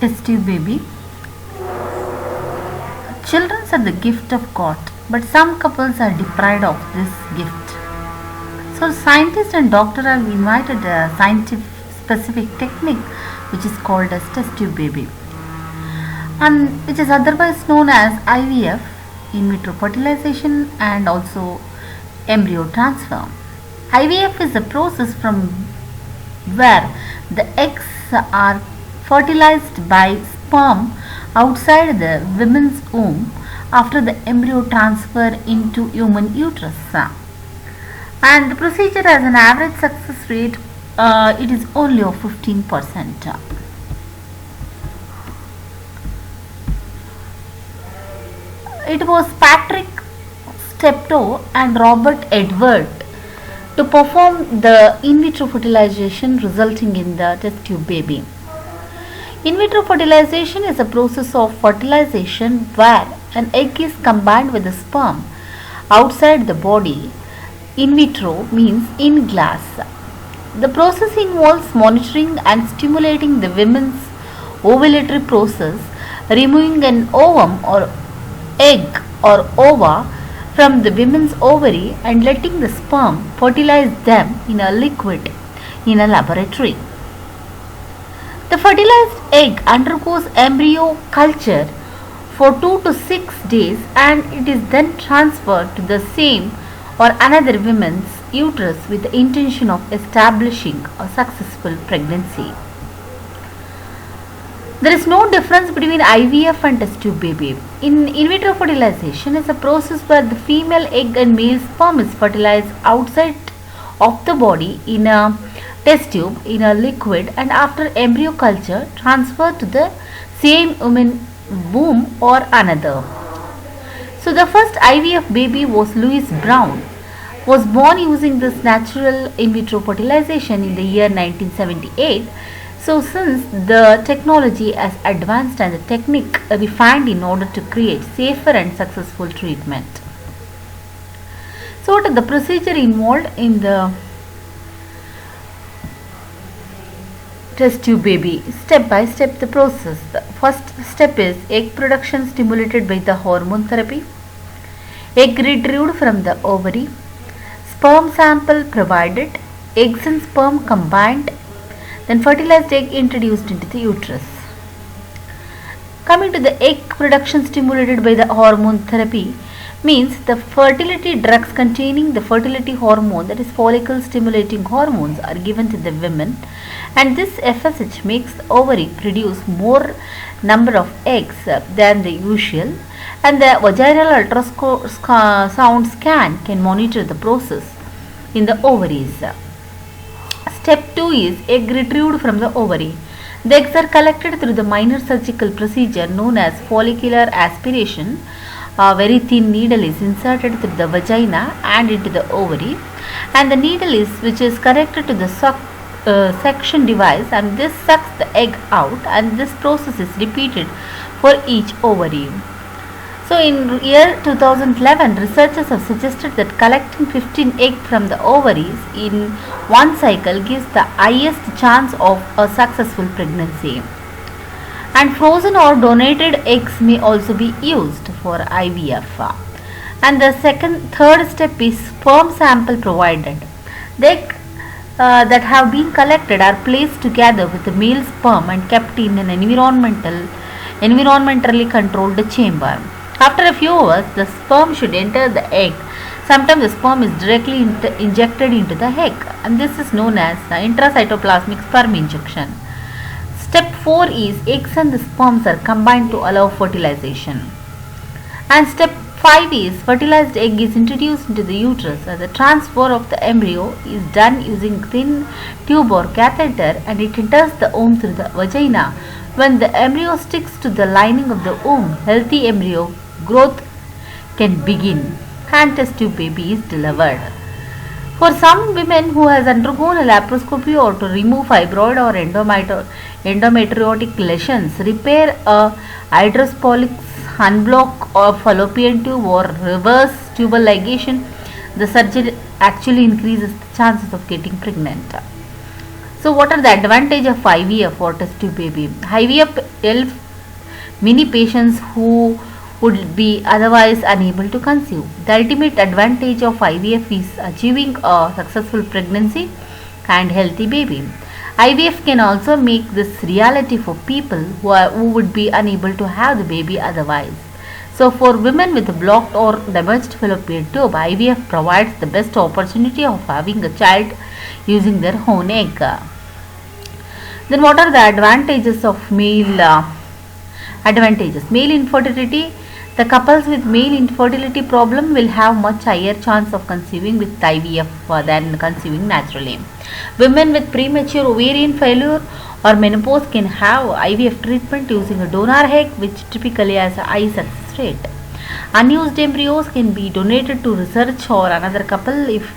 Test tube baby. Children are the gift of God, but some couples are deprived of this gift. So, scientists and doctors have invented a scientific specific technique which is called as test tube baby, and which is otherwise known as IVF, in vitro fertilization, and also embryo transfer. IVF is a process from where the eggs are fertilized by sperm outside the woman's womb after the embryo transfer into human uterus. And the procedure has an average success rate, it is only of 15%. It was Patrick Steptoe and Robert Edward to perform the in vitro fertilization resulting in the test tube baby. In vitro fertilization is a process of fertilization where an egg is combined with a sperm outside the body. In vitro means in glass. The process involves monitoring and stimulating the woman's ovulatory process, removing an ovum or egg or ova from the woman's ovary and letting the sperm fertilize them in a liquid in a laboratory. The fertilized egg undergoes embryo culture for 2 to 6 days and it is then transferred to the same or another woman's uterus with the intention of establishing a successful pregnancy. There is no difference between IVF and test tube baby. In vitro fertilization is a process where the female egg and male sperm is fertilized outside of the body in a test tube in a liquid and after embryo culture transferred to the same woman womb or another. So the first IVF baby was Louis Brown, was born using this natural in vitro fertilization in the year 1978. So since the technology has advanced and the technique refined in order to create safer and successful treatment. So what are the procedure involved in the test tube baby? Step by step the process. The first step is egg production stimulated by the hormone therapy, egg retrieved from the ovary, sperm sample provided, eggs and sperm combined, then fertilized egg introduced into the uterus. Coming to the egg production stimulated by the hormone therapy means the fertility drugs containing the fertility hormone, that is follicle stimulating hormones, are given to the women, and this FSH makes the ovary produce more number of eggs than the usual, and the vaginal ultrasound scan can monitor the process in the ovaries. Step 2 is egg retrieved from the ovary. The eggs are collected through the minor surgical procedure known as follicular aspiration. A very thin needle is inserted through the vagina and into the ovary, and the needle which is connected to the suction device, and this sucks the egg out, and this process is repeated for each ovary. So in year 2011, researchers have suggested that collecting 15 eggs from the ovaries in one cycle gives the highest chance of a successful pregnancy. And frozen or donated eggs may also be used for IVF. And the third step is sperm sample provided. The eggs that have been collected are placed together with the male sperm and kept in an environmentally controlled chamber. After a few hours, the sperm should enter the egg. Sometimes the sperm is directly injected into the egg, and this is known as intracytoplasmic sperm injection. Step 4 is eggs and the sperms are combined to allow fertilization. And step 5 is fertilized egg is introduced into the uterus. The transfer of the embryo is done using thin tube or catheter, and it enters the womb through the vagina. When the embryo sticks to the lining of the womb, healthy embryo growth can begin and test tube baby is delivered. For some women who has undergone a laparoscopy or to remove fibroid or endometriotic lesions, repair a hydrocephalic unblock of fallopian tube or reverse tubal ligation, the surgery actually increases the chances of getting pregnant. So what are the advantages of IVF or test tube baby? IVF helps many patients who would be otherwise unable to conceive. The ultimate advantage of IVF is achieving a successful pregnancy and healthy baby. IVF can also make this reality for people who would be unable to have the baby otherwise. So for women with a blocked or damaged fallopian tube, IVF provides the best opportunity of having a child using their own egg. Then what are the advantages of male advantages? Male infertility. The couples with male infertility problem will have much higher chance of conceiving with IVF than conceiving naturally. Women with premature ovarian failure or menopause can have IVF treatment using a donor egg, which typically has a high success rate. Unused embryos can be donated to research or another couple. If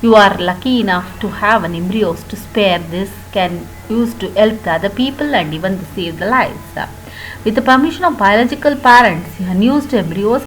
you are lucky enough to have an embryos to spare, this can use to help the other people and even save the lives. With the permission of biological parents, unused embryos